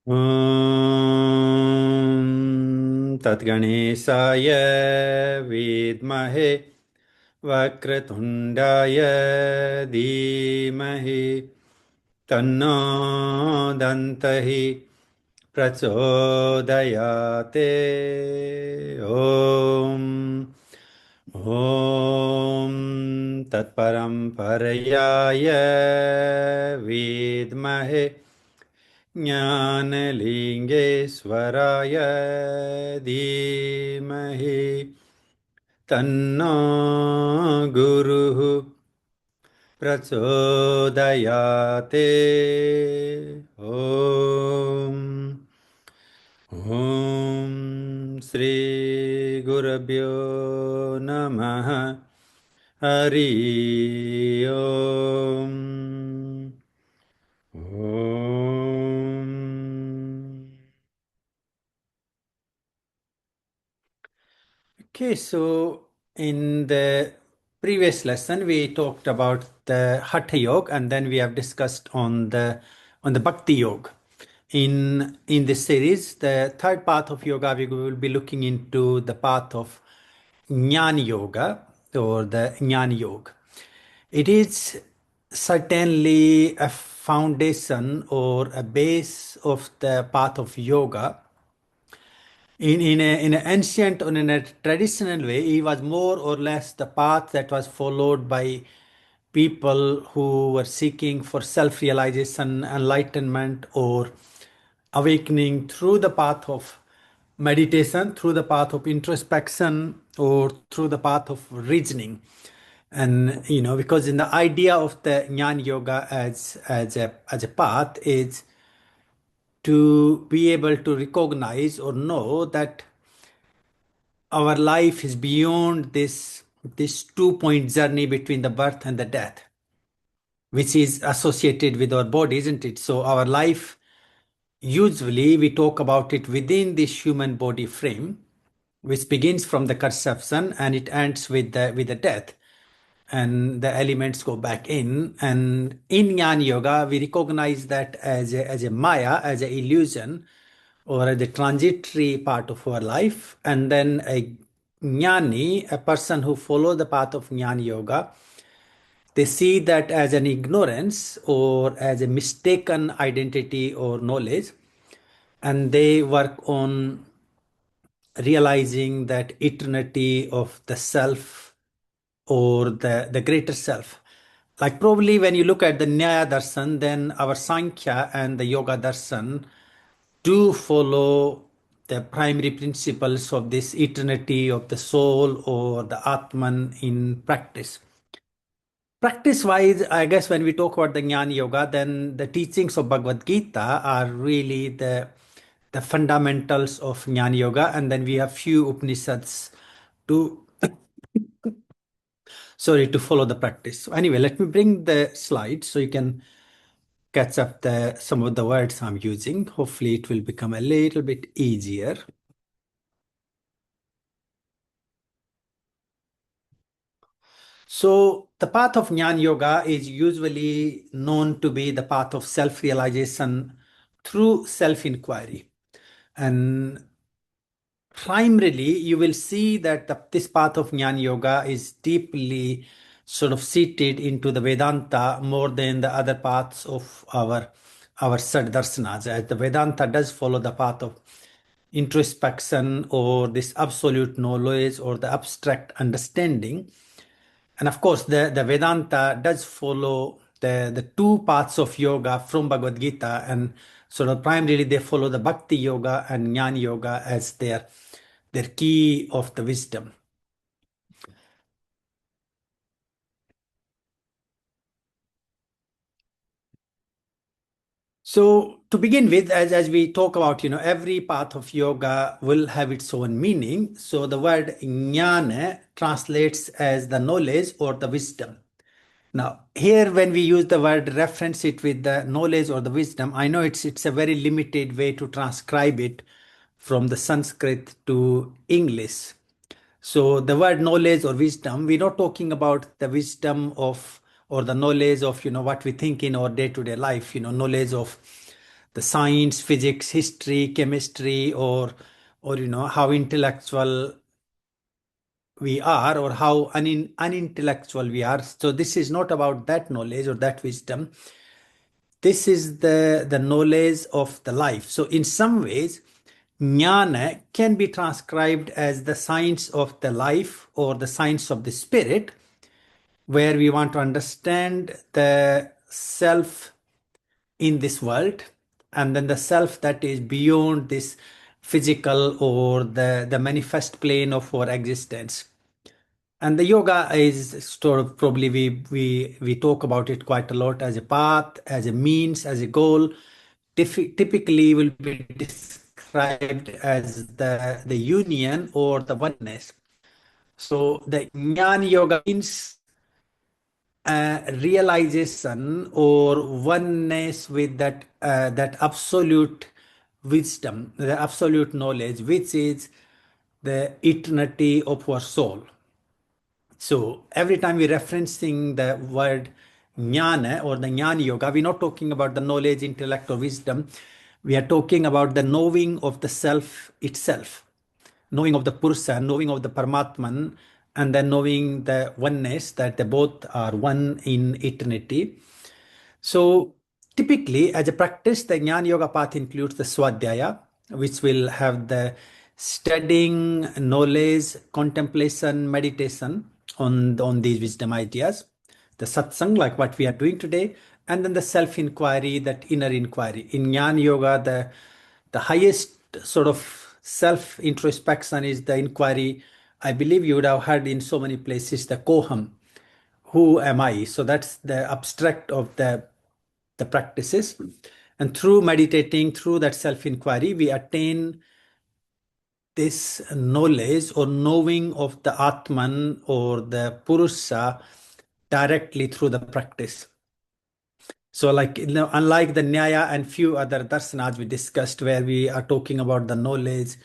ॐ तद्गणेशाय विद्महे वक्रतुण्डाय धीमहि तन्नो दन्तः प्रचोदयाते। ॐ तत्परं परयाय विद्महे ज्ञानलिङ्गेश्वराय धीमहि तन्नो गुरुः प्रचोदयाते। ॐ श्रीगुरुभ्यो नमः। हरि ओम्। Om. Okay, so in the previous lesson we talked about the Hatha Yoga, and then we have discussed on the Bhakti Yoga. In this series, the third path of yoga, we will be looking into the path of Jnana Yoga or the Jnana Yoga. It is certainly a foundation or a base of the path of yoga. In an ancient or in a traditional way, he was more or less the path that was followed by people who were seeking for self-realization, enlightenment, or awakening through the path of meditation, through the path of introspection, or through the path of reasoning. And because in the idea of the Jnana Yoga as a path is to be able to recognize or know that our life is beyond this 2 point journey between the birth and the death, which is associated with our body, isn't it? So our life, usually we talk about it within this human body frame, which begins from the conception and it ends with the death, and the elements go back in. And in Jnana Yoga, we recognize that as a Maya, as an illusion, or as a transitory part of our life. And then a Jnani, a person who follows the path of Jnana Yoga, they see that as an ignorance or as a mistaken identity or knowledge, and they work on realizing that eternity of the self or the greater self. Like probably when you look at the Nyaya Darshan, then our Sankhya and the Yoga Darshan do follow the primary principles of this eternity of the soul or the Atman in practice. Practice wise, I guess when we talk about the Jnana Yoga, then the teachings of Bhagavad Gita are really the fundamentals of Jnana Yoga, and then we have few Upanishads to sorry to follow the practice. So anyway, let me bring the slides so you can catch up some of the words I'm using. Hopefully it will become a little bit easier. So the path of Jnana Yoga is usually known to be the path of self-realization through self-inquiry. And primarily, you will see that this path of Jnana Yoga is deeply sort of seated into the Vedanta more than the other paths of our Saddarsanas. As the Vedanta does follow the path of introspection or this absolute knowledge or the abstract understanding. And of course, the Vedanta does follow the two paths of yoga from Bhagavad Gita, and sort of primarily they follow the Bhakti Yoga and Jnana Yoga as their key of the wisdom. So to begin with, as we talk about, every path of yoga will have its own meaning. So the word jnana translates as the knowledge or the wisdom. Now, here when we use the word, reference it with the knowledge or the wisdom, I know it's a very limited way to transcribe it from the Sanskrit to English. So the word knowledge or wisdom, we're not talking about the wisdom of or the knowledge of what we think in our day-to-day life, knowledge of the science, physics, history, chemistry, or how intellectual we are, or how unintellectual we are. So this is not about that knowledge or that wisdom. This is the knowledge of the life. So in some ways, jnana can be transcribed as the science of the life or the science of the spirit, where we want to understand the self in this world, and then the self that is beyond this physical or the manifest plane of our existence. And the yoga is sort of, probably we talk about it quite a lot, as a path, as a means, as a goal. Typically will be described as the union or the oneness. So the Jnana Yoga means realization or oneness with that absolute wisdom, the absolute knowledge, which is the eternity of our soul. So every time we're referencing the word jnana or the jnana yoga, we're not talking about the knowledge, intellect, or wisdom. We are talking about the knowing of the self itself, knowing of the Purusha, knowing of the Paramatman, and then knowing the oneness, that they both are one in eternity. So typically, as a practice, the Jnana Yoga path includes the Swadhyaya, which will have the studying, knowledge, contemplation, meditation on these wisdom ideas, the satsang, like what we are doing today, and then the self-inquiry, that inner inquiry. In Jnana Yoga, the highest sort of self-introspection is the inquiry. I believe you would have heard in so many places the koham, who am I? So that's the abstract of the practices. And through meditating, through that self-inquiry, we attain this knowledge or knowing of the Atman or the Purusha directly through the practice. So like, unlike the Nyaya and few other darsanas we discussed, where we are talking about the knowledge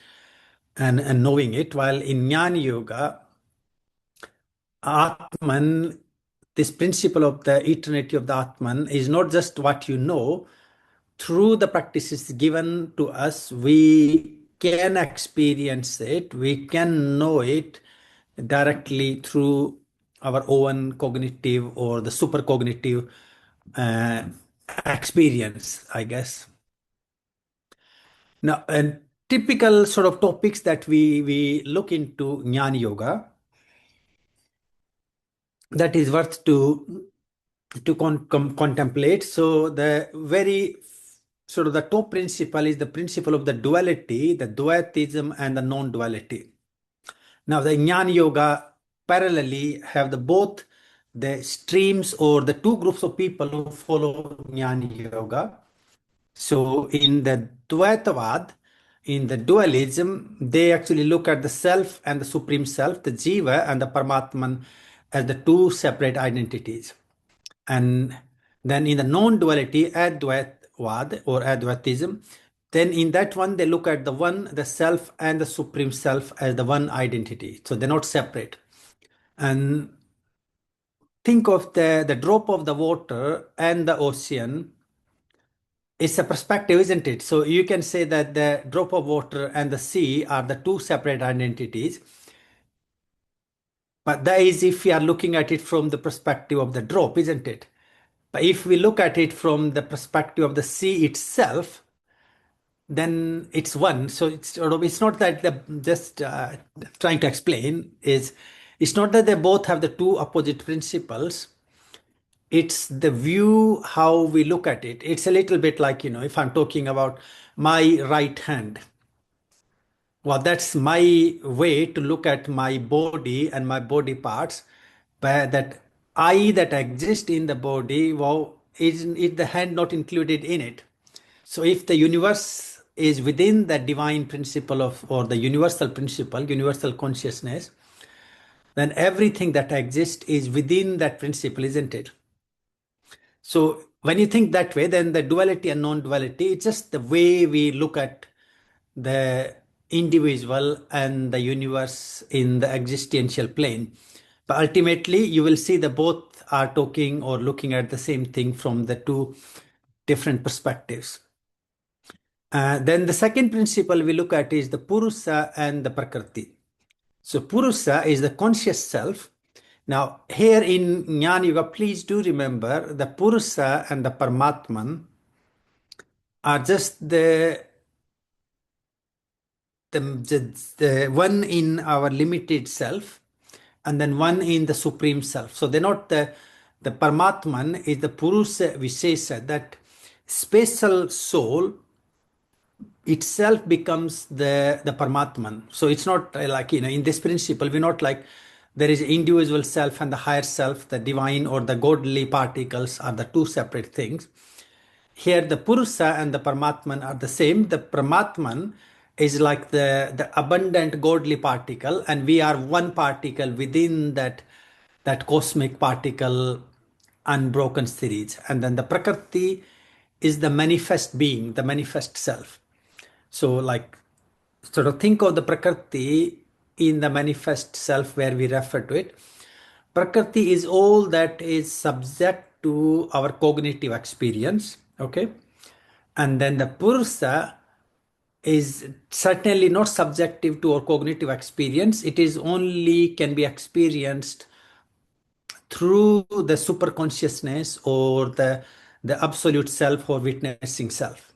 and knowing it, while in Jnana Yoga, Atman, this principle of the eternity of the Atman is not just what you know. Through the practices given to us, we can experience it, we can know it directly through our own cognitive or the supercognitive uh, experience, I guess. Now, and typical sort of topics that we look into Jnana Yoga, that is worth to contemplate. So the very sort of the top principle is the principle of the duality, the dualism and the non-duality. Now the Jnana Yoga parallelly have the both the streams or the two groups of people who follow Jnana Yoga. So in the Dvaitavad, in the dualism, they actually look at the self and the supreme self, the Jiva and the Paramatman, as the two separate identities. And then in the non-duality, Advaitavad or Advaitism, then in that one, they look at the one, the self and the supreme self as the one identity. So they're not separate. And think of the drop of the water and the ocean. It's a perspective, isn't it? So you can say that the drop of water and the sea are the two separate identities. But that is if we are looking at it from the perspective of the drop, isn't it? But if we look at it from the perspective of the sea itself, then it's one. So it's not that just trying to explain is, it's not that they both have the two opposite principles. It's the view how we look at it. It's a little bit like, if I'm talking about my right hand, well, that's my way to look at my body and my body parts, but that I that exist in the body, well, is the hand not included in it? So if the universe is within the divine principle of, or the universal principle, universal consciousness, then everything that exists is within that principle, isn't it? So when you think that way, then the duality and non-duality, it's just the way we look at the individual and the universe in the existential plane. But ultimately, you will see that both are talking or looking at the same thing from the two different perspectives. Then the second principle we look at is the Purusa and the Prakriti. So Purusa is the conscious self. Now, here in Jnana Yoga, please do remember the Purusa and the Paramatman are just the one in our limited self and then one in the supreme self. So they're not the Paramatman is the Purusa Vishesha, that special soul itself becomes the Paramatman. So it's not like, in this principle, we're not like there is individual self and the higher self, the divine or the godly particles are the two separate things. Here, the Purusa and the Paramatman are the same. The Paramatman is like the abundant godly particle, and we are one particle within that cosmic particle unbroken series. And then the Prakriti is the manifest being, the manifest self. So, like, sort of think of the Prakriti in the manifest self where we refer to it. Prakriti is all that is subject to our cognitive experience. Okay. And then the Purusha is certainly not subjective to our cognitive experience. It is only can be experienced through the super consciousness or the absolute self or witnessing self.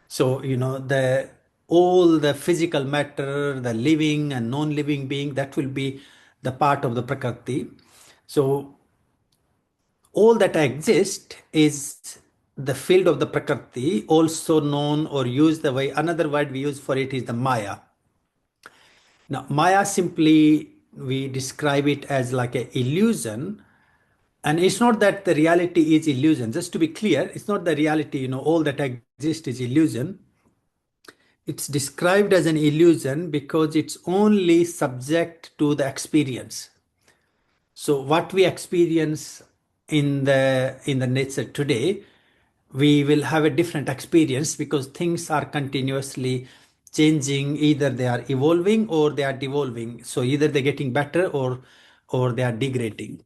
So, the all the physical matter, the living and non-living being, that will be the part of the Prakriti. So all that exists is the field of the Prakriti, also known or used the way, another word we use for it is the Maya. Now, Maya simply, we describe it as like an illusion. And it's not that the reality is illusion. Just to be clear, it's not the reality, all that exists is illusion. It's described as an illusion because it's only subject to the experience. So what we experience in the nature today, we will have a different experience because things are continuously changing. Either they are evolving or they are devolving. So either they're getting better or they are degrading.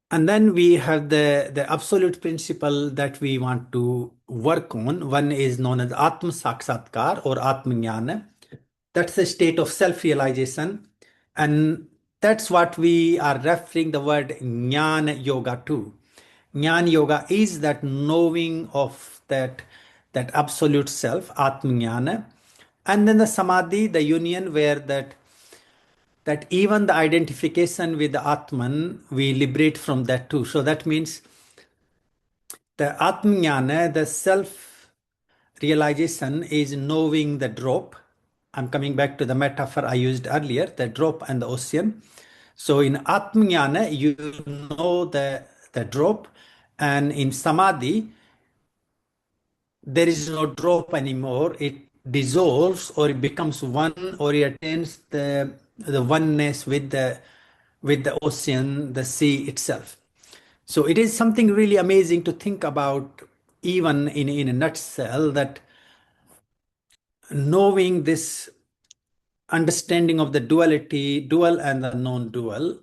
And then we have the absolute principle that we want to work on. One is known as Atma Sakshatkar or Atma Jnana. That's the state of self-realization. And that's what we are referring the word Jnana Yoga to. Jnana Yoga is that knowing of that absolute self, Atma Jnana. And then the Samadhi, the union where that even the identification with the Atman, we liberate from that too. So that means the Atmajnana, the self realization is knowing the drop. I'm coming back to the metaphor I used earlier, the drop and the ocean. So in Atmajnana, you know the drop, and in Samadhi, there is no drop anymore. It dissolves or it becomes one or it attains the oneness with the ocean, the sea itself. So it is something really amazing to think about, even in a nutshell, that knowing this understanding of the duality, dual and the non-dual,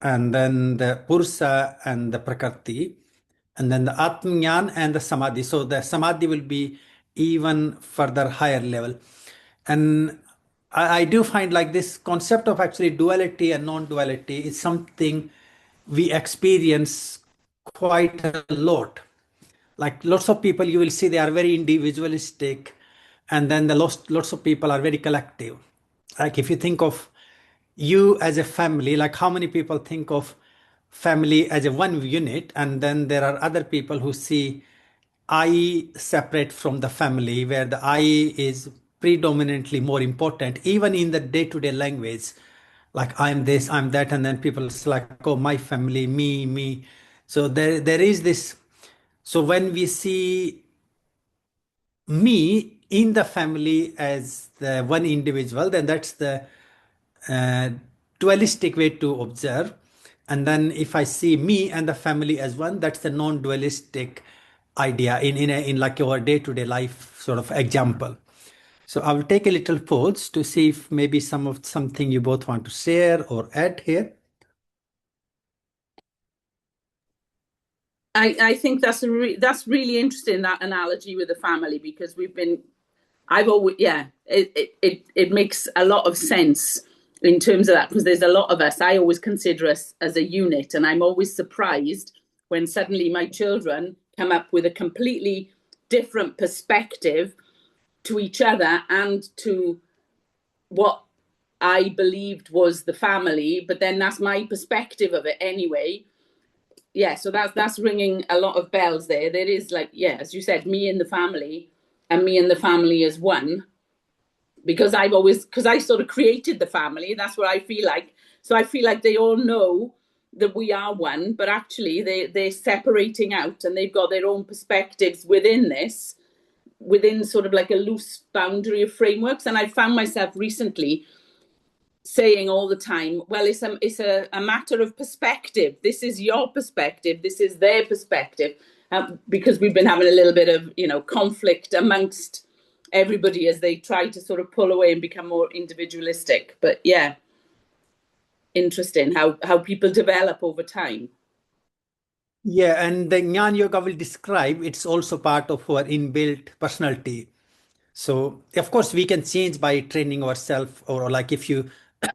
and then the Pursa and the Prakriti, and then the Atmanyan and the Samadhi. So the Samadhi will be even further higher level. And I do find like this concept of actually duality and non-duality is something we experience quite a lot. Like lots of people you will see they are very individualistic, and then the lots of people are very collective. Like if you think of you as a family, like how many people think of family as a one unit, and then there are other people who see I separate from the family, where the I is predominantly more important, even in the day-to-day language. Like I'm this, I'm that, and then people like, oh, my family, me. So there is this. So when we see me in the family as the one individual, then that's the uh, dualistic way to observe. And then if I see me and the family as one, that's the non-dualistic idea in like your day-to-day life sort of example. So I will take a little pause to see if maybe something you both want to share or add here. I think that's really interesting, that analogy with the family, because we've been I've always, yeah, it makes a lot of sense in terms of that because there's a lot of us. I always consider us as a unit, and I'm always surprised when suddenly my children come up with a completely different perspective to each other and to what I believed was the family, but then that's my perspective of it anyway. Yeah, so that's ringing a lot of bells there. There is like, yeah, as you said, me and the family, and me and the family as one, because I've always because I sort of created the family. That's what I feel like. So I feel like they all know that we are one, but actually they're separating out and they've got their own perspectives within this, within sort of like a loose boundary of frameworks. And I found myself recently saying all the time, well, it's a matter of perspective. This is your perspective. This is their perspective. Because we've been having a little bit of conflict amongst everybody as they try to sort of pull away and become more individualistic. But yeah, interesting how people develop over time. Yeah, and the Jnana Yoga will describe it's also part of our inbuilt personality. So of course we can change by training ourselves, or like if you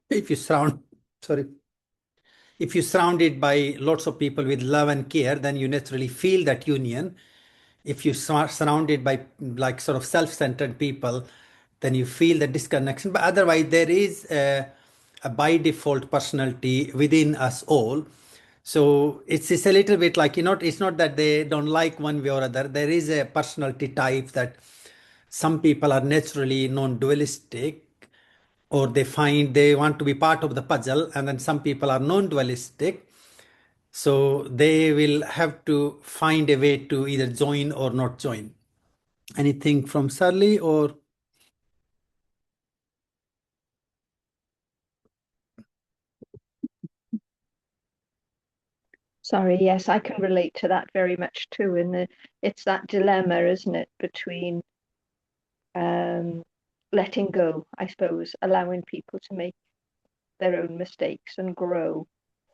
if you surround sorry if you surrounded by lots of people with love and care, then you naturally feel that union. If you are surrounded by like sort of self-centered people, then you feel the disconnection. But otherwise there is a by default personality within us all. So it's a little bit like, it's not that they don't like one way or other. There is a personality type that some people are naturally non-dualistic, or they find they want to be part of the puzzle, and then some people are non-dualistic, so they will have to find a way to either join or not join. Anything from Surly or? Sorry, yes, I can relate to that very much too. It's that dilemma, isn't it, between um, letting go, I suppose, allowing people to make their own mistakes and grow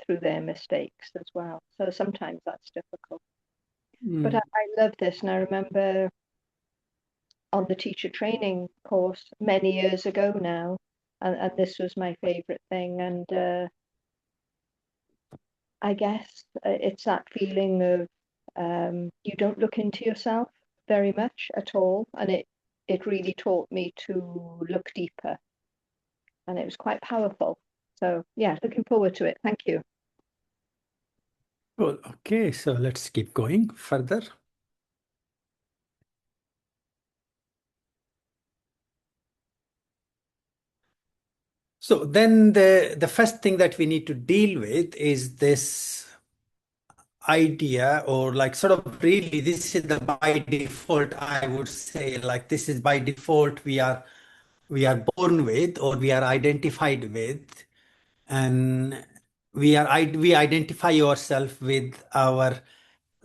through their mistakes as well. So sometimes that's difficult. But Mm. I love this, and I remember on the teacher training course many years ago now, and this was my favorite thing. And I guess it's that feeling of you don't look into yourself very much at all, and it really taught me to look deeper, and it was quite powerful. So yeah, looking forward to it. Thank you. Cool. Okay, so let's keep going further. So then the first thing that we need to deal with is this idea, or like sort of really this is the by default, I would say, like this is by default we are born with, or we are identified with, and we identify ourselves with our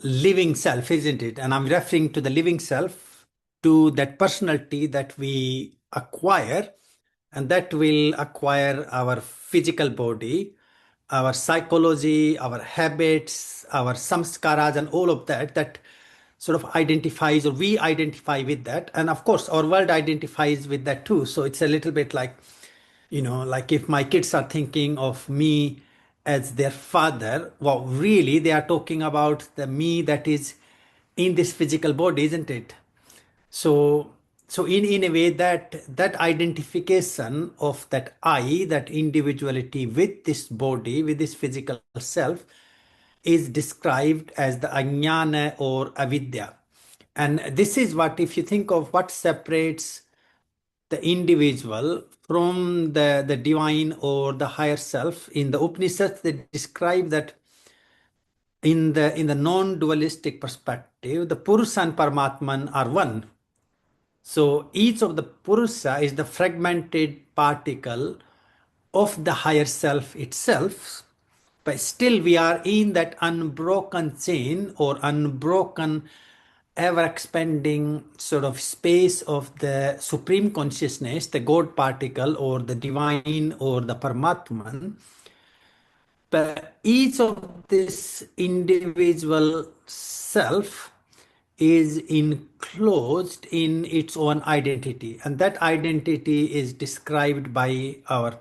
living self, isn't it? And I'm referring to the living self, to that personality that we acquire, and that will acquire our physical body, our psychology, our habits, our samskaras, and all of that, that sort of identifies, or we identify with that. And of course, our world identifies with that too. So it's a little bit like, like if my kids are thinking of me as their father, well, really, they are talking about the me that is in this physical body, isn't it? So, so in a way, that identification of that I, that individuality with this body, with this physical self, is described as the ajnana or avidya. And this is what, if you think of what separates the individual from the divine or the higher self, in the Upanishads, they describe that in the non-dualistic perspective, the Purusha and Paramatman are one. So each of the Purusha is the fragmented particle of the higher self itself, but still we are in that unbroken chain, or unbroken, ever expanding sort of space of the supreme consciousness, the God particle or the divine or the Paramatman. But each of this individual self is in enclosed in its own identity, and that identity is described by our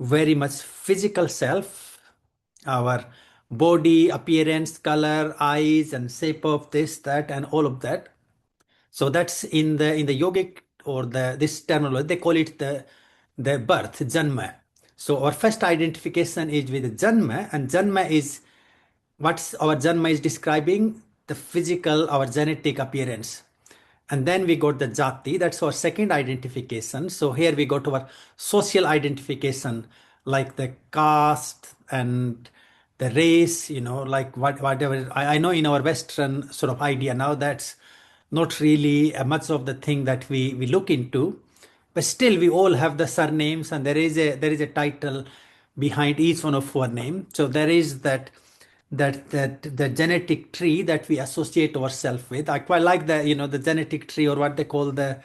very much physical self, our body appearance, color, eyes, and shape of this, that, and all of that. So that's in the yogic, or this terminology they call it the birth, janma. So our first identification is with janma, and janma is what's our janma is describing, the physical, our genetic appearance. And then we got the jati, that's our second identification. So here we got our social identification, like the caste and the race, like whatever. I know in our Western sort of idea now, that's not really much of the thing that we look into, but still we all have the surnames, and there is a title behind each one of our name. So there is that the genetic tree that we associate ourselves with. I quite like the genetic tree, or what they call the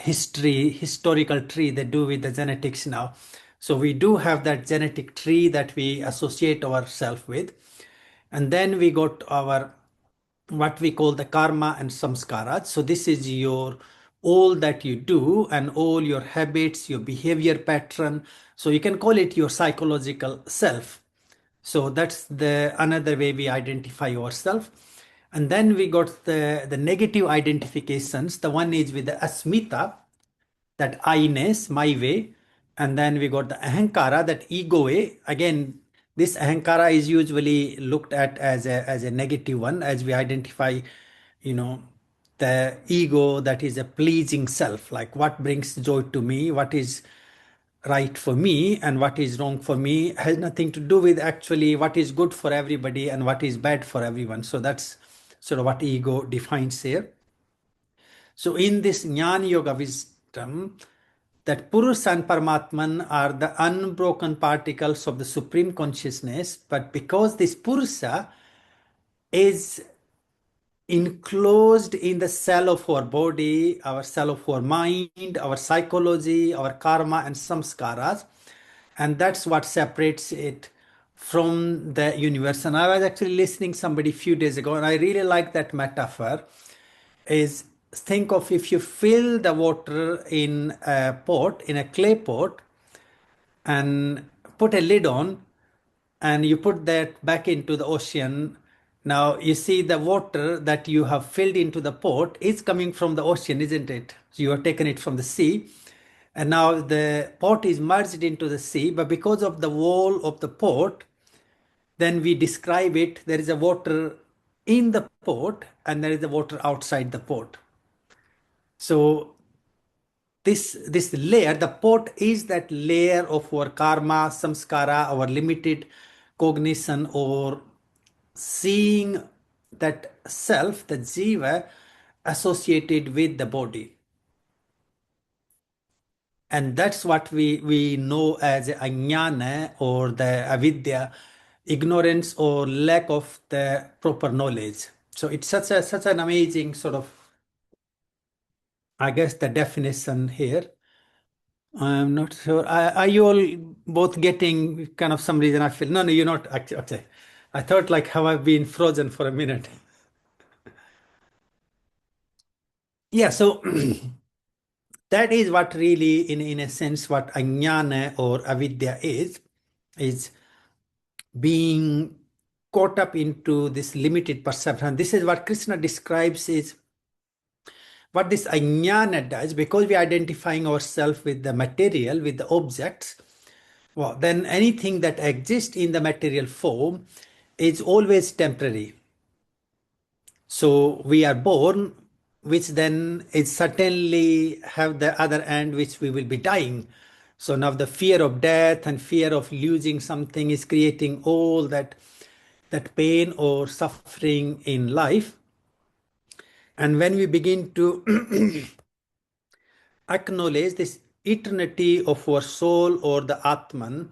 historical tree they do with the genetics now. So we do have that genetic tree that we associate ourselves with. And then we got our what we call the karma and samskaras. So this is your all that you do and all your habits, your behavior pattern. So you can call it your psychological self. So that's the another way we identify ourselves. And then we got the negative identifications. The one is with the asmita, that I-ness, my way. And then we got the ahankara, that ego way. Again, this ahankara is usually looked at as a negative one, as we identify, you know, the ego, that is a pleasing self, like what brings joy to me, what is right for me and what is wrong for me, has nothing to do with actually what is good for everybody and what is bad for everyone. So that's sort of what ego defines here. So in this Jnana Yoga wisdom, that Purusha and Paramatman are the unbroken particles of the Supreme Consciousness, but because this Purusha is enclosed in the cell of our body, our cell of our mind, our psychology, our karma and samskaras, and that's what separates it from the universe. And I was actually listening somebody a few days ago, and I really like that metaphor. Is think of if you fill the water in a pot, in a clay pot, and put a lid on, and you put that back into the ocean. Now you see the water that you have filled into the pot is coming from the ocean, isn't it? So you have taken it from the sea, and now the pot is merged into the sea, but because of the wall of the pot, then we describe it, there is a water in the pot and there is a water outside the pot. So this layer, the pot is that layer of our karma, samskara, our limited cognition, or seeing that self, the jiva, associated with the body. And that's what we know as ajnana, or the avidya, ignorance or lack of the proper knowledge. So it's such an amazing sort of, I guess, the definition here. I'm not sure. Are you all both getting kind of some reason I feel? No, you're not. Actually, okay. I thought like, have I been frozen for a minute? Yeah, so that is what really, in a sense, what ajnana or avidya is being caught up into this limited perception. This is what Krishna describes is what this ajnana does, because we are identifying ourselves with the material, with the objects. Well, then anything that exists in the material form is always temporary. So we are born, which then is certainly have the other end, which we will be dying. So now the fear of death and fear of losing something is creating all that pain or suffering in life. And when we begin to acknowledge this eternity of our soul or the Atman,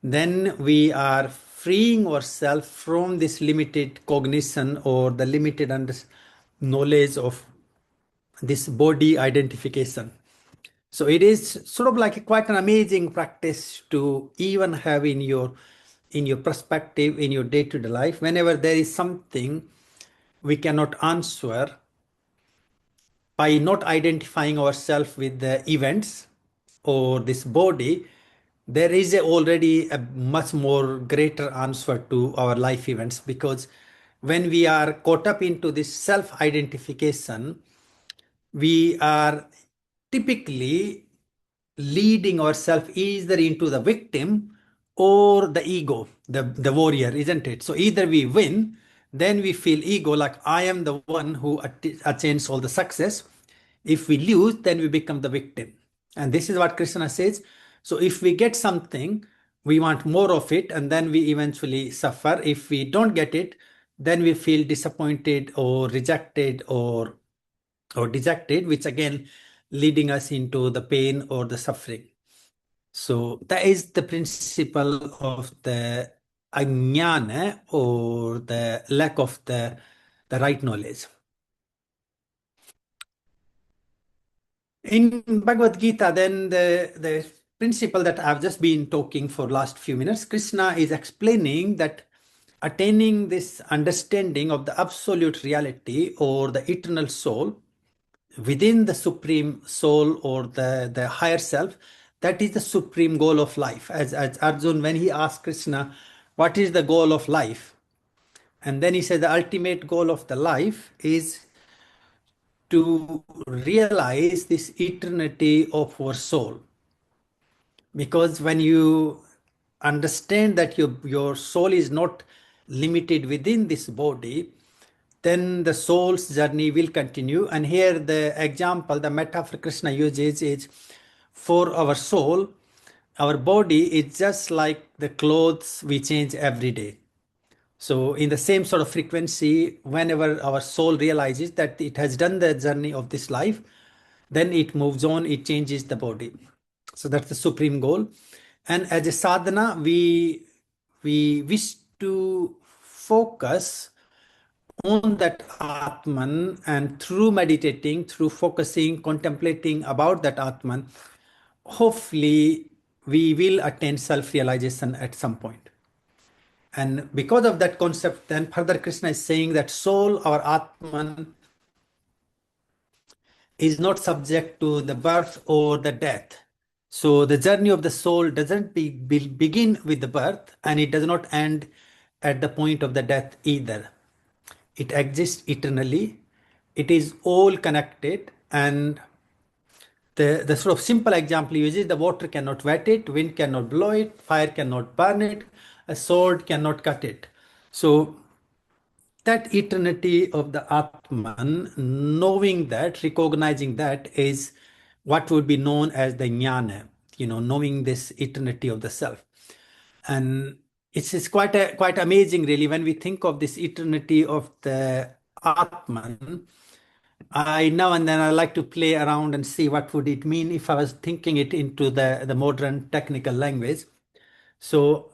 then we are freeing ourselves from this limited cognition or the limited knowledge of this body identification. So it is sort of like quite an amazing practice to even have in your perspective, in your day-to-day life. Whenever there is something we cannot answer, by not identifying ourselves with the events or this body, there is already a much more greater answer to our life events, because when we are caught up into this self identification, we are typically leading ourselves either into the victim or the ego, the warrior, isn't it? So either we win, then we feel ego, like I am the one who attains all the success. If we lose, then we become the victim. And this is what Krishna says. So if we get something, we want more of it, and then we eventually suffer. If we don't get it, then we feel disappointed or rejected or dejected, which again leading us into the pain or the suffering. So that is the principle of the ajnana, or the lack of the right knowledge. In Bhagavad Gita, then the principle that I've just been talking for last few minutes, Krishna is explaining that attaining this understanding of the absolute reality or the eternal soul within the supreme soul or the higher self, that is the supreme goal of life. As Arjun, when he asked Krishna, what is the goal of life? And then he said the ultimate goal of the life is to realize this eternity of our soul. Because when you understand that your soul is not limited within this body, then the soul's journey will continue. And here the example, the metaphor Krishna uses is, for our soul, our body is just like the clothes we change every day. So in the same sort of frequency, whenever our soul realizes that it has done the journey of this life, then it moves on, it changes the body. So that's the supreme goal. And as a sadhana, we wish to focus on that Atman, and through meditating, through focusing, contemplating about that Atman, hopefully we will attain self-realization at some point. And because of that concept, then further Krishna is saying that soul, our Atman, is not subject to the birth or the death. So the journey of the soul doesn't begin with the birth, and it does not end at the point of the death either. It exists eternally. It is all connected, and the sort of simple example he uses, the water cannot wet it, wind cannot blow it, fire cannot burn it, a sword cannot cut it. So that eternity of the Atman, knowing that, recognizing that, is what would be known as the Jnana, knowing this eternity of the self. And it's quite amazing, really, when we think of this eternity of the Atman. I now and then I like to play around and see what would it mean if I was thinking it into the modern technical language. So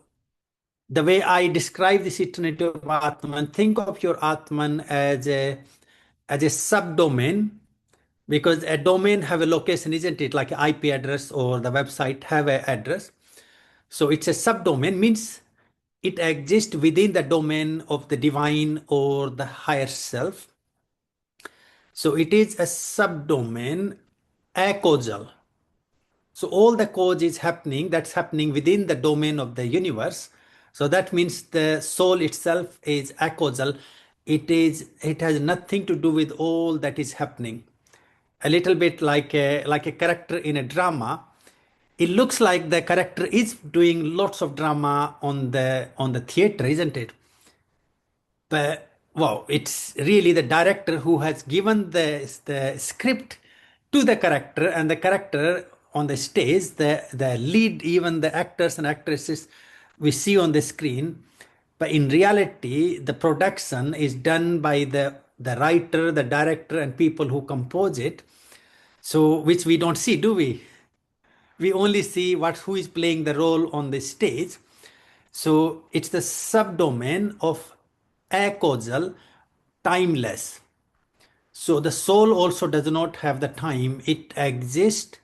the way I describe this eternity of Atman, think of your Atman as a subdomain, because a domain have a location, isn't it? Like an IP address or the website have an address. So it's a subdomain, means it exists within the domain of the divine or the higher self. So it is a subdomain, acausal. So all the cause is happening, that's happening within the domain of the universe. So that means the soul itself is acausal. It has nothing to do with all that is happening. A little bit like a character in a drama. It looks like the character is doing lots of drama on the theater, isn't it? But wow, it's really the director who has given the script to the character, and the character on the stage, the lead, even the actors and actresses we see on the screen. But in reality, the production is done by the writer, the director, and people who compose it. So which we don't see, do we? We only see who is playing the role on the stage. So it's the subdomain of acausal, timeless. So the soul also does not have the time. It exists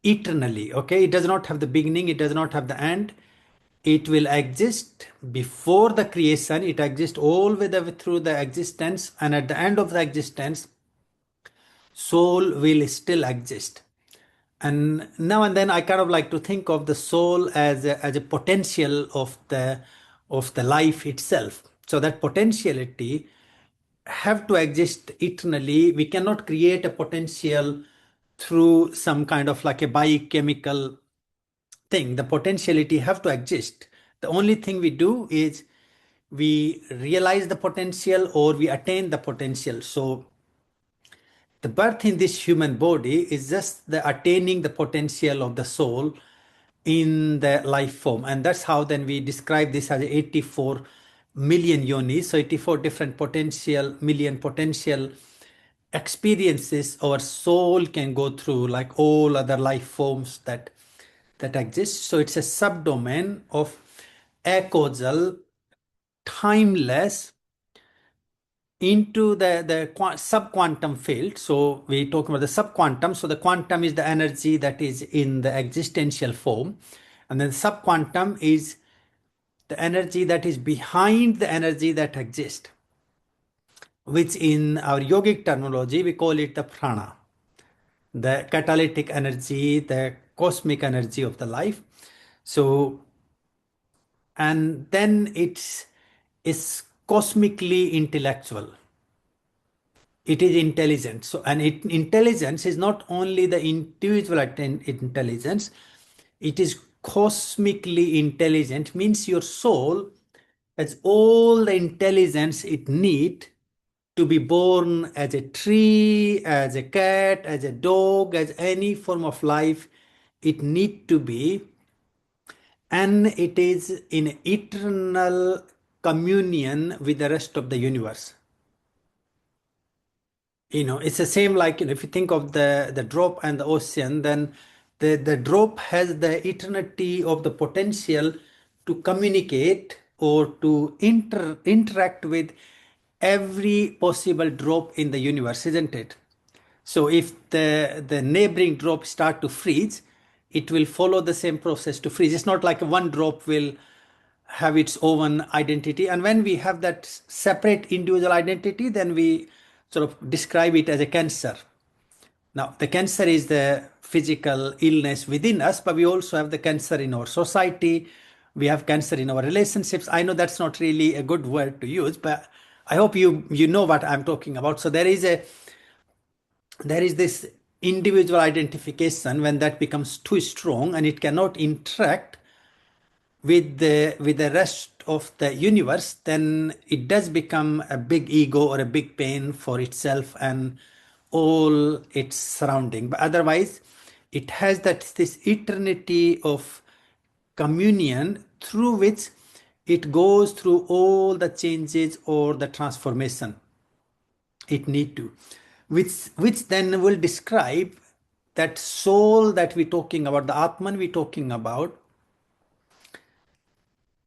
eternally. Okay, it does not have the beginning. It does not have the end. It will exist before the creation. It exists all the way through the existence, and at the end of the existence, soul will still exist. And now and then I kind of like to think of the soul as a potential of the life itself. So that potentiality have to exist eternally. We cannot create a potential through some kind of like a biochemical thing. The potentiality have to exist. The only thing we do is we realize the potential or we attain the potential. So the birth in this human body is just the attaining the potential of the soul in the life form. And that's how then we describe this as 84 million yonis. So 84 different million potential experiences our soul can go through, like all other life forms that exist. So it's a subdomain of acausal, timeless, into the subquantum field. So we talk about the subquantum. So the quantum is the energy that is in the existential form, and then subquantum is the energy that is behind the energy that exists, which in our yogic terminology we call it the prana, the catalytic energy, the cosmic energy of the life. So, and then it's cosmically intellectual. It is intelligent. So, and intelligence is not only the individual intelligence, it is cosmically intelligent, means your soul has all the intelligence it need to be born as a tree, as a cat, as a dog, as any form of life it need to be, and it is in eternal communion with the rest of the universe. It's the same like, if you think of the drop and the ocean, then the drop has the eternity of the potential to communicate or to interact with every possible drop in the universe, isn't it? So if the neighboring drops start to freeze, it will follow the same process to freeze. It's not like one drop will have its own identity. And when we have that separate individual identity, then we sort of describe it as a cancer. Now, the cancer is the physical illness within us, but we also have the cancer in our society. We have cancer in our relationships. I know that's not really a good word to use, but I hope you know what I'm talking about. So there is this individual identification. When that becomes too strong and it cannot interact with the rest of the universe, then it does become a big ego or a big pain for itself and all its surrounding. But otherwise, it has this eternity of communion through which it goes through all the changes or the transformation it need to, which then will describe that soul that we're talking about, the Atman we're talking about.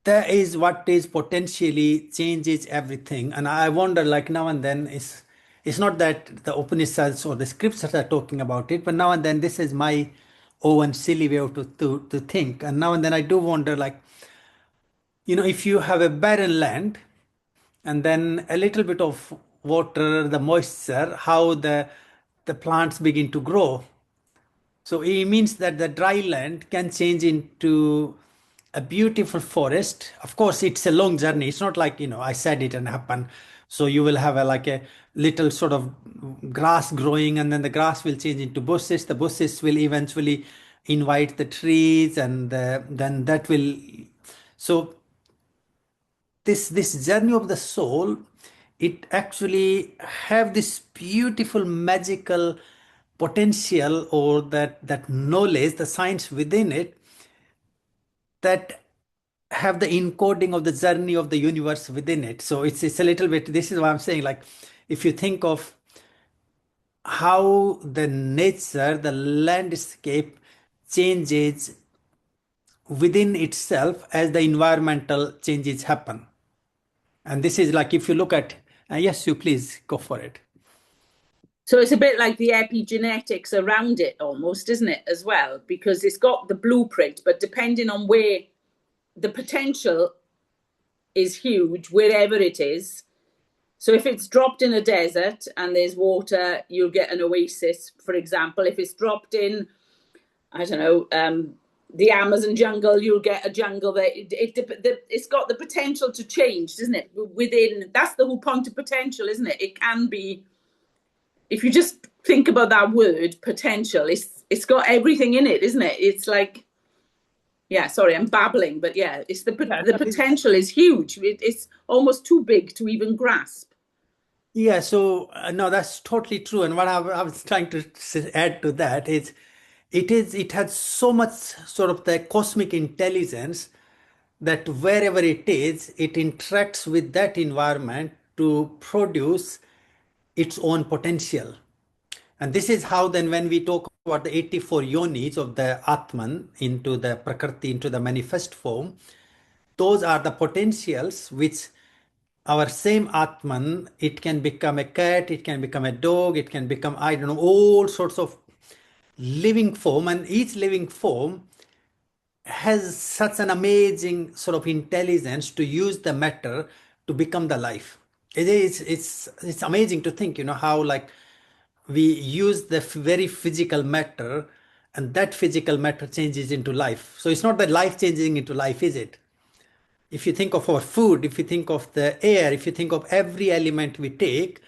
That is what is potentially changes everything. And I wonder, like, now and then, it's not that the Upanishads or the scriptures are talking about it, but now and then this is my own silly way to think. And now and then I do wonder, like, if you have a barren land and then a little bit of water, the moisture, how the plants begin to grow. So it means that the dry land can change into a beautiful forest. Of course, it's a long journey. It's not like, I said it and happened. So you will have like a little sort of grass growing, and then the grass will change into bushes. The bushes will eventually invite the trees, and then that will. So this journey of the soul, it actually have this beautiful magical potential, or that knowledge, the science within it, that have the encoding of the journey of the universe within it. So it's a little bit, this is what I'm saying, like, if you think of how the nature, the landscape changes within itself as the environmental changes happen. And this is like, if you look at, yes, you please go for it. So it's a bit like the epigenetics around it almost, isn't it, as well? Because it's got the blueprint, but depending on where the potential is huge, wherever it is, So if it's dropped in a desert and there's water, you'll get an oasis, for example. If it's dropped in, I don't know, the Amazon jungle, you'll get a jungle that it's got the potential to change, doesn't it? Within, that's the whole point of potential, isn't it? It can be, if you just think about that word potential, it's got everything in it, isn't it? It's like, yeah, sorry, I'm babbling, but yeah, it's Yeah, the no, potential is huge. It's almost too big to even grasp. yeah, so no, that's totally true. And what I was trying to add to that is, it has so much sort of the cosmic intelligence that wherever it is, it interacts with that environment to produce its own potential. And this is how then when we talk about the 84 yonis of the Atman into the Prakriti, into the manifest form, those are the potentials which our same Atman, it can become a cat, it can become a dog, it can become, I don't know, all sorts of living form. And each living form has such an amazing sort of intelligence to use the matter to become the life. It's amazing to think, how like we use the very physical matter, and that physical matter changes into life. So it's not that life changing into life, is it? If you think of our food, if you think of the air, if you think of every element we take,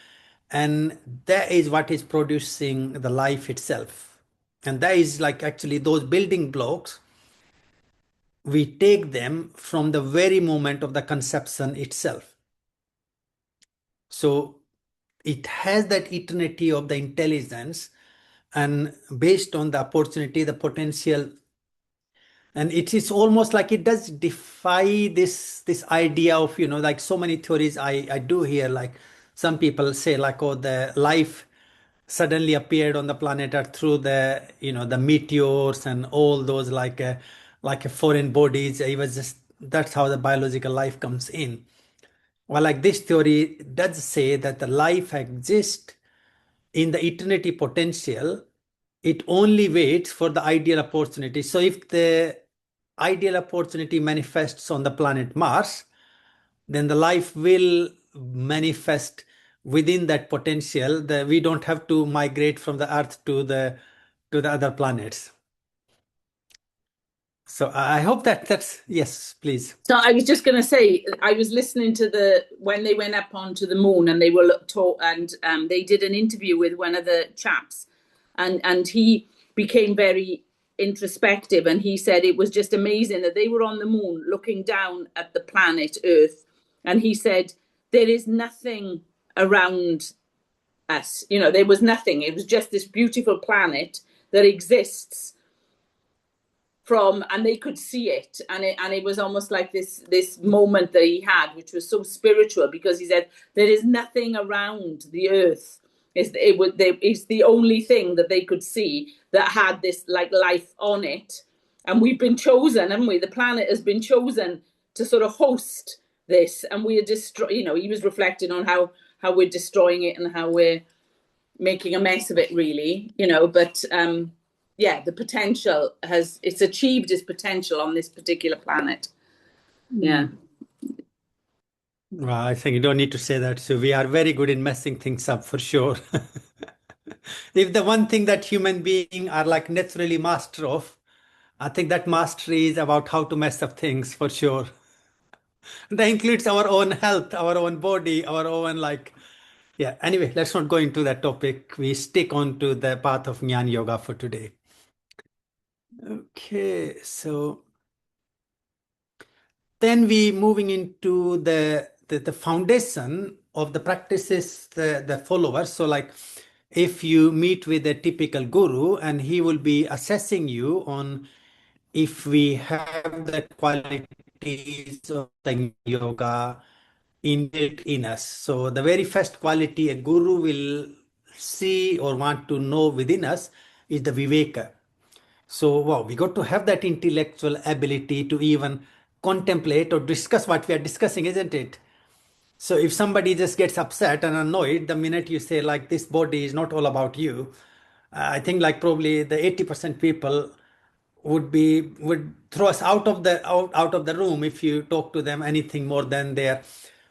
and that is what is producing the life itself. And that is like actually those building blocks, we take them from the very moment of the conception itself. So it has that eternity of the intelligence, and based on the opportunity, the potential, and it is almost like it does defy this idea of, like so many theories I do hear, like some people say like, oh, the life suddenly appeared on the planet Earth through the, the meteors and all those, like a foreign bodies. It was just, that's how the biological life comes in. Well, like this theory does say that the life exists in the eternity potential. It only waits for the ideal opportunity. So if the ideal opportunity manifests on the planet Mars, then the life will manifest within that potential. We don't have to migrate from the Earth to the other planets. So I hope that's yes, please. So I was just going to say, I was listening to the when they went up onto the moon and they were taught, and they did an interview with one of the chaps, and he became very introspective, and he said it was just amazing that they were on the moon looking down at the planet Earth, and he said there is nothing around us. There was nothing. It was just this beautiful planet that exists from, and they could see it, and it was almost like this moment that he had, which was so spiritual, because he said there is nothing around the earth. It's the only thing that they could see that had this like life on it, and we've been chosen, haven't we? The planet has been chosen to sort of host this, and we are he was reflecting on how we're destroying it and how we're making a mess of it, really, but yeah, the potential it's achieved its potential on this particular planet. Yeah. Well, I think you don't need to say that. So we are very good in messing things up for sure. If the one thing that human beings are like naturally master of, I think that mastery is about how to mess up things for sure. That includes our own health, our own body, our own like, yeah. Anyway, let's not go into that topic. We stick on to the path of Jnana Yoga for today. Okay, so then we moving into the foundation of the practices, the followers. So like if you meet with a typical guru, and he will be assessing you on if we have the qualities of the yoga inbuilt in us. So the very first quality a guru will see or want to know within us is the viveka. So, wow, we got to have that intellectual ability to even contemplate or discuss what we are discussing, isn't it? So, if somebody just gets upset and annoyed the minute you say, like, this body is not all about you, I think, like, probably the 80% people would throw us out of the room if you talk to them anything more than their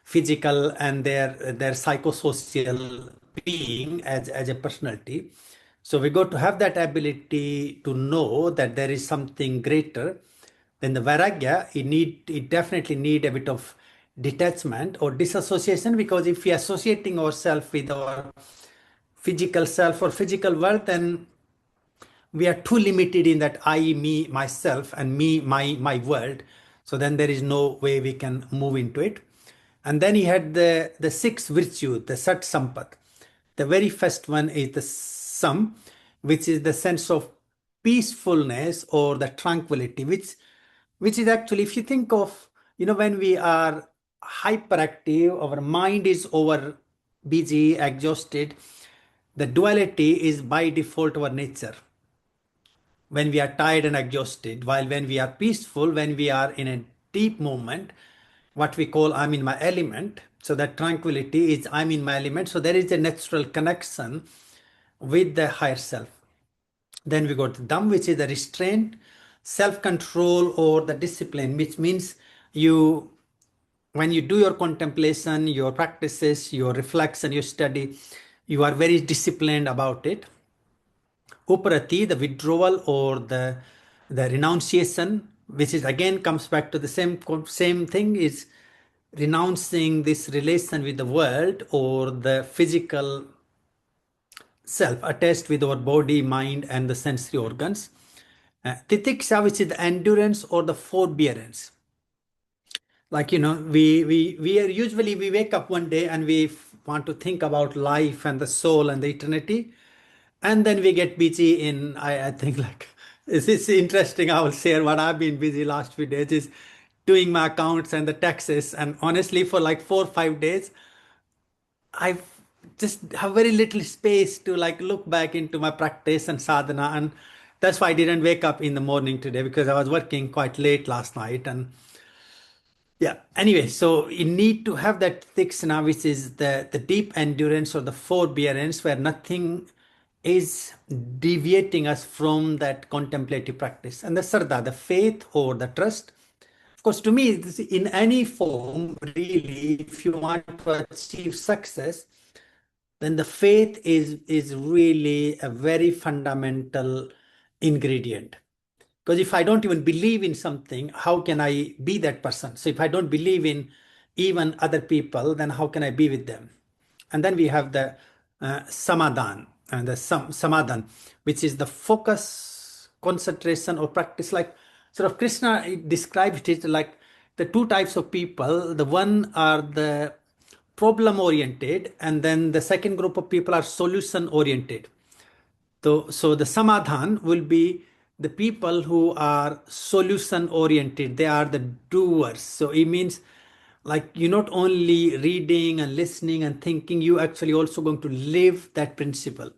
physical and their psychosocial being as a personality. So we got to have that ability to know that there is something greater. Then the vairagya, it definitely need a bit of detachment or disassociation, because if we are associating ourselves with our physical self or physical world, then we are too limited in that I, me, myself, and me, my world. So then there is no way we can move into it. And then he had the six virtues, the Sat Sampat. The very first one is the Sam, which is the sense of peacefulness or the tranquility, which is actually, if you think of, when we are hyperactive, our mind is over busy, exhausted. The duality is by default our nature when we are tired and exhausted, while when we are peaceful, when we are in a deep moment, what we call I'm in my element. So that tranquility is I'm in my element. So there is a natural connection with the higher self. Then we got the Dham, which is the restraint, self-control, or the discipline, which means you, when you do your contemplation, your practices, your reflection, your study, you are very disciplined about it. Uparati, the withdrawal or the renunciation, which is again comes back to the same thing, is renouncing this relation with the world or the physical self attached with our body, mind, and the sensory organs. Titiksha, which is the endurance or the forbearance. Like, we are usually, we wake up one day and we want to think about life and the soul and the eternity, and then we get busy in, I think, like, it's interesting. I will share what I've been busy last few days is doing my accounts and the taxes, and honestly for like 4 or 5 days I just have very little space to like look back into my practice and sadhana. And that's why I didn't wake up in the morning today, because I was working quite late last night. And yeah, anyway, so you need to have that tiksana, which is the deep endurance or the forbearance, where nothing is deviating us from that contemplative practice. And the sardha, the faith or the trust. Of course, to me, in any form, really, if you want to achieve success, then the faith is really a very fundamental ingredient. Because if I don't even believe in something, how can I be that person? So if I don't believe in even other people, then how can I be with them? And then we have the samadhan, and the samadhan, which is the focus, concentration, or practice. Like sort of Krishna described it like the two types of people. The one are the problem oriented, and then the second group of people are solution oriented. So the samadhan will be the people who are solution oriented. They are the doers. So it means like you're not only reading and listening and thinking, you actually also going to live that principle.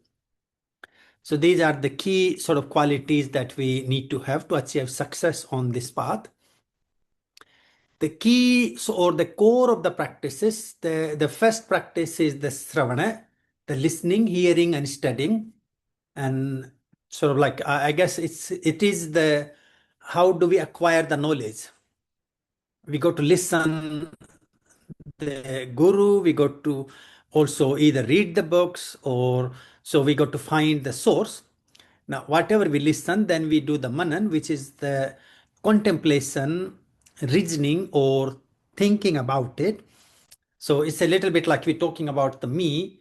So these are the key sort of qualities that we need to have to achieve success on this path. The key, so, or the core of the practices, the first practice is the sravana, the listening, hearing, and studying. And sort of like, I guess it is the, how do we acquire the knowledge? We got to listen the guru, we got to also either read the books, or so we got to find the source. Now whatever we listen, then we do the manan, which is the contemplation, reasoning, or thinking about it. So it's a little bit like we're talking about the me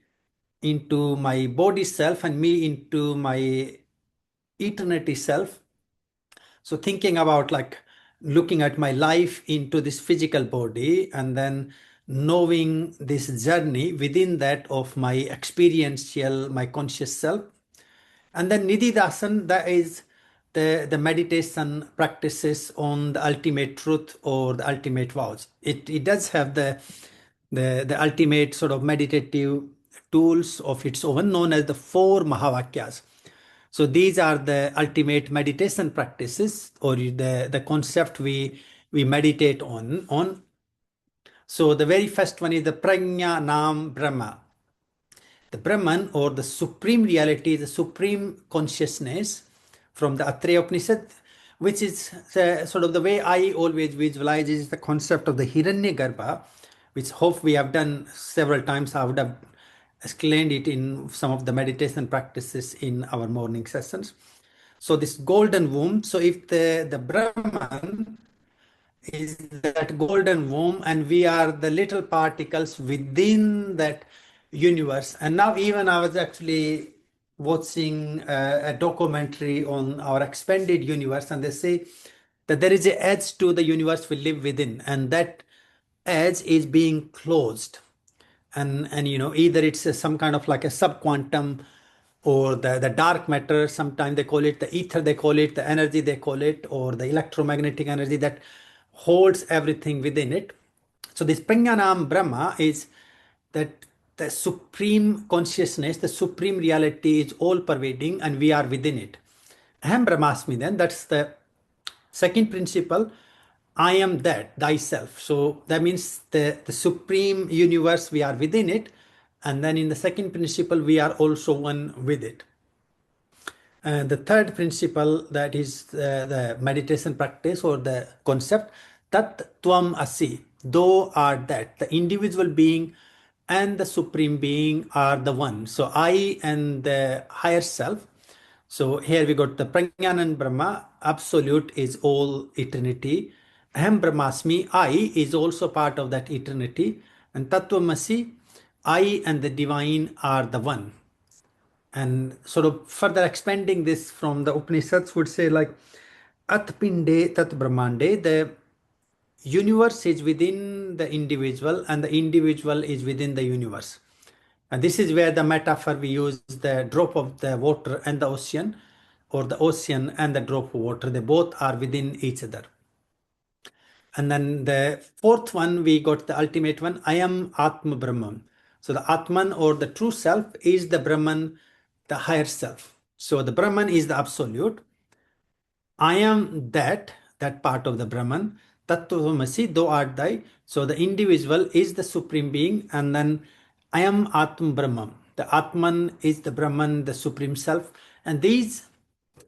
into my body self and me into my eternity self. So thinking about like looking at my life into this physical body, and then knowing this journey within that of my experiential, my conscious self. And then Nididhasan, that is the meditation practices on the ultimate truth or the ultimate vows. It does have the ultimate sort of meditative tools of its own, known as the four Mahavakyas. So these are the ultimate meditation practices, or the concept we meditate on. So the very first one is the Prajna Nam Brahma. The Brahman, or the supreme reality, the supreme consciousness from the Atreya Upanishad, which is sort of the way I always visualize is the concept of the Hiranyagarbha, which hope we have done several times. I would have explained it in some of the meditation practices in our morning sessions. So this golden womb, so if the Brahman is that golden womb and we are the little particles within that universe. And now even I was actually watching a documentary on our expanded universe, and they say that there is an edge to the universe we live within, and that edge is being closed. And either it's some kind of like a subquantum or the dark matter, sometimes they call it the ether, they call it the energy, they call it, or the electromagnetic energy that holds everything within it. So this Pranyanam Brahma is that the supreme consciousness, the supreme reality is all pervading and we are within it. Aham Brahmasmi, then that's the second principle. I am that, thyself. So that means the supreme universe, we are within it. And then in the second principle, we are also one with it. And the third principle, that is the meditation practice or the concept, Tat Tvam Asi, thou art that. The individual being and the supreme being are the one. So I and the higher self. So here we got the Prajnanan Brahma, absolute is all eternity. Aham Brahmasmi, I is also part of that eternity. And Tattvamasi, I and the divine are the one. And sort of further expanding this from the Upanishads would say like Atpinde Tat Brahmande, the universe is within the individual and the individual is within the universe. And this is where the metaphor we use, the drop of the water and the ocean, or the ocean and the drop of water, they both are within each other. And then the fourth one, we got the ultimate one, I am Atma Brahman. So the Atman or the true self is the Brahman, the higher self. So the Brahman is the absolute. I am that part of the Brahman. Tattvamasi, thou art thy. So the individual is the supreme being, and then I am Atma Brahman. The Atman is the Brahman, the supreme self. And these,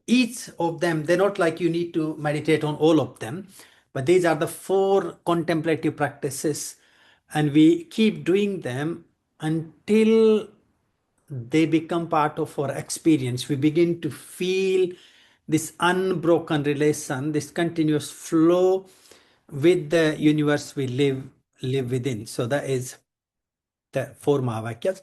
each of them, they're not like you need to meditate on all of them, but these are the four contemplative practices. And we keep doing them until they become part of our experience. We begin to feel this unbroken relation, this continuous flow with the universe we live within. So that is the four Mahavakyas.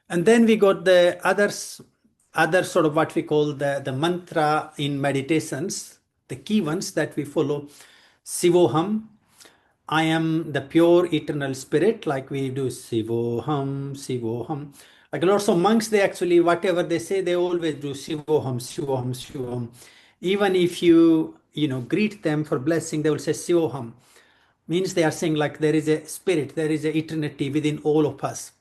And then we got the other sort of what we call the mantra in meditations, the key ones that we follow. Sivoham, I am the pure eternal spirit, like we do Sivoham, Sivoham. Like lots of monks, they actually, whatever they say, they always do Sivoham, Sivoham, Sivoham. Even if you greet them for blessing, they will say Sivoham. Means they are saying like there is a spirit, there is a eternity within all of us.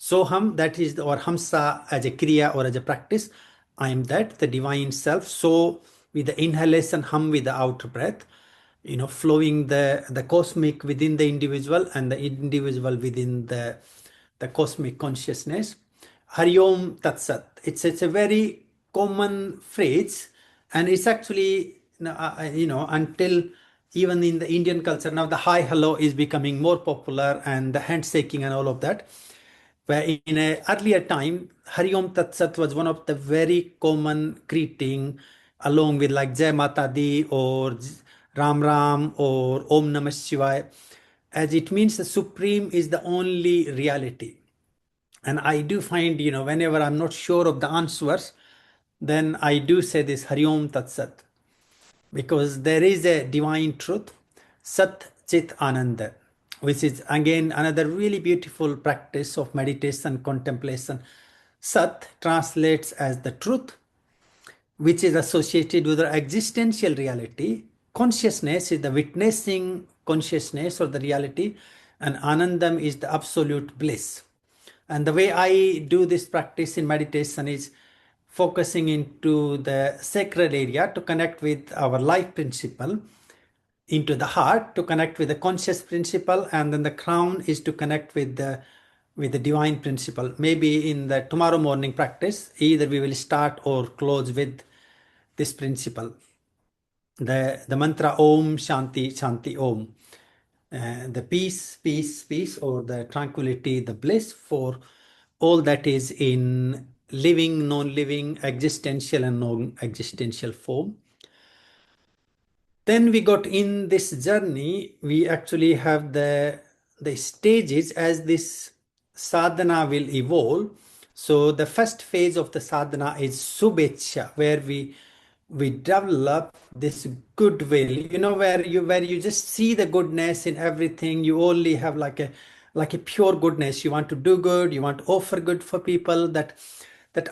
Soham, that is, or Hamsa as a Kriya or as a practice. I am that, the divine self. So with the inhalation, hum with the outer breath, flowing the cosmic within the individual and the individual within the cosmic consciousness. Hari Om Tat Sat. It's a very common phrase, and it's actually, until even in the Indian culture, now the hi hello is becoming more popular and the handshaking and all of that. Where in an earlier time, Hari Om Tat Sat was one of the very common greeting, along with like Jai Mata Di or Ram Ram or Om Namah Shivaya, as it means the Supreme is the only reality. And I do find, whenever I'm not sure of the answers, then I do say this Hari Om Tat Sat, because there is a divine truth, Sat Chit Ananda, which is again another really beautiful practice of meditation contemplation. Sat translates as the truth, which is associated with the existential reality. Consciousness is the witnessing consciousness or the reality, and Anandam is the absolute bliss. And the way I do this practice in meditation is focusing into the sacred area to connect with our life principle, into the heart to connect with the conscious principle, and then the crown is to connect with the divine principle. Maybe in the tomorrow morning practice, either we will start or close with this principle, the mantra Om Shanti Shanti Om. the peace, or the tranquility, the bliss for all that is in living, non-living, existential and non-existential form. Then we got in this journey, we actually have the stages as this sadhana will evolve. So the first phase of the sadhana is subhecha, where we develop this goodwill, where you just see the goodness in everything. You only have like a pure goodness. You want to do good, you want to offer good for people, that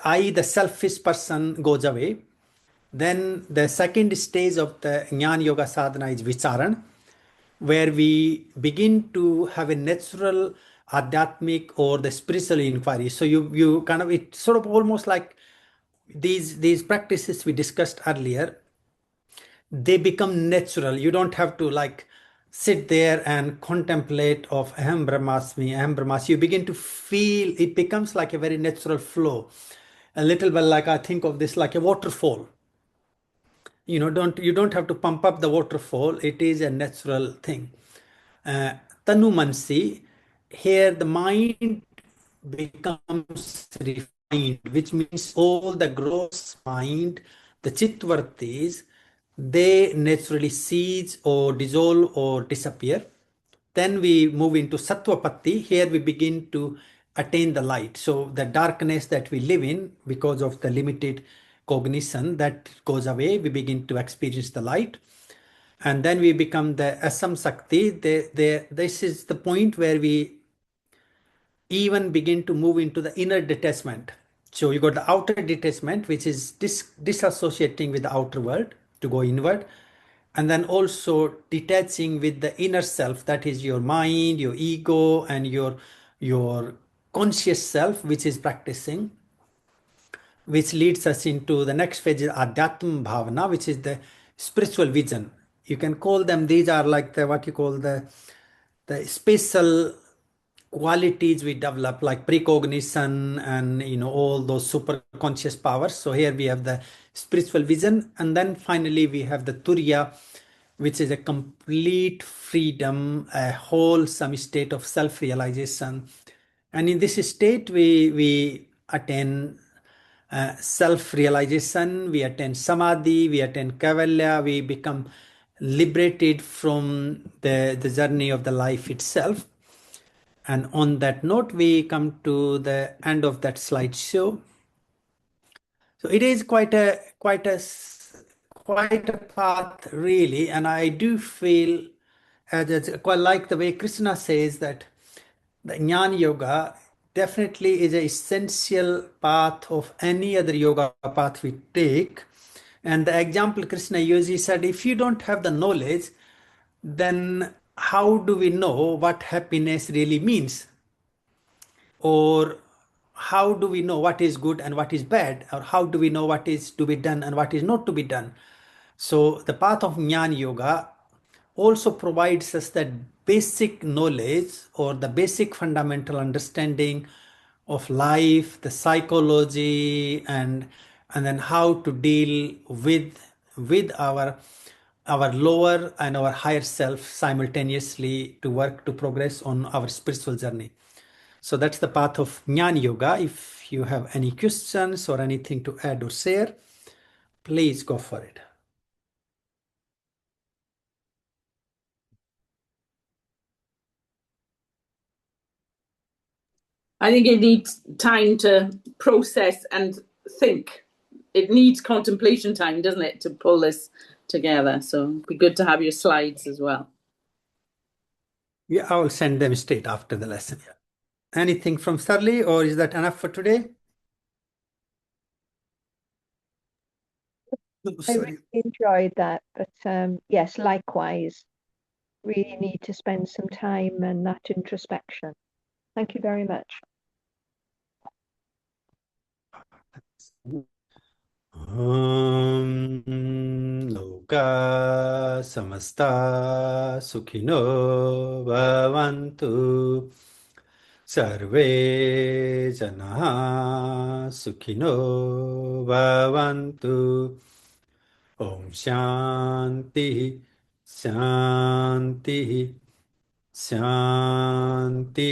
I, the selfish person, goes away. Then the second stage of the Jnana Yoga sadhana is Vicharan, where we begin to have a natural adhyatmic or the spiritual inquiry. So you kind of, it's sort of almost like these practices we discussed earlier, they become natural. You don't have to like sit there and contemplate of Aham Brahmasmi, Aham Brahmasmi. You begin to feel it becomes like a very natural flow. A little bit like I think of this like a waterfall. You don't have to pump up the waterfall. It is a natural thing. uh, Tanumansi, here the mind becomes refined, which means all the gross mind, the chitvartis, they naturally cease or dissolve or disappear. Then we move into Sattvapatti. Here we begin to attain the light. So the darkness that we live in because of the limited cognition, that goes away. We begin to experience the light. And then we become the Asam Sakti. This is the point where we even begin to move into the inner detachment. So you got the outer detachment, which is disassociating with the outer world to go inward, and then also detaching with the inner self, that is your mind, your ego, and your conscious self, which is practicing, which leads us into the next phase is Adhyatma Bhavana, which is the spiritual vision. You can call them, these are like the what you call the special qualities we develop, like precognition and all those super conscious powers. So here we have the spiritual vision, and then finally we have the Turiya, which is a complete freedom, a wholesome state of self-realization. And in this state we attain self-realization, we attain samadhi, we attain kaivalya, we become liberated from the journey of the life itself. And on that note, we come to the end of that slideshow. So it is quite a path really, and I do feel as quite like the way Krishna says that the Jnana Yoga definitely is an essential path of any other yoga path we take. And the example Krishna used, he said, if you don't have the knowledge, then how do we know what happiness really means? Or how do we know what is good and what is bad? Or how do we know what is to be done and what is not to be done? So the path of Jnana Yoga also provides us that basic knowledge or the basic fundamental understanding of life, the psychology, and then how to deal with our lower and our higher self simultaneously to work to progress on our spiritual journey. So that's the path of Jnana Yoga. If you have any questions or anything to add or share, please go for it. I think it needs time to process and think. It needs contemplation time, doesn't it, to pull this together? So it'd be good to have your slides as well. Yeah, I will send them straight after the lesson. Yeah. Anything from Sterling, or is that enough for today? Oh, I really sorry. enjoyed that, but yes, likewise, really need to spend some time and that introspection. Thank you very much. Loka samasta sukhino bhavantu sarve janaha sukhino bhavantu. Om Shanti Shanti Shanti.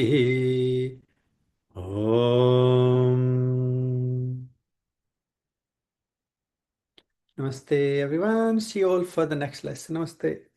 Om. Namaste, everyone. See you all for the next lesson. Namaste.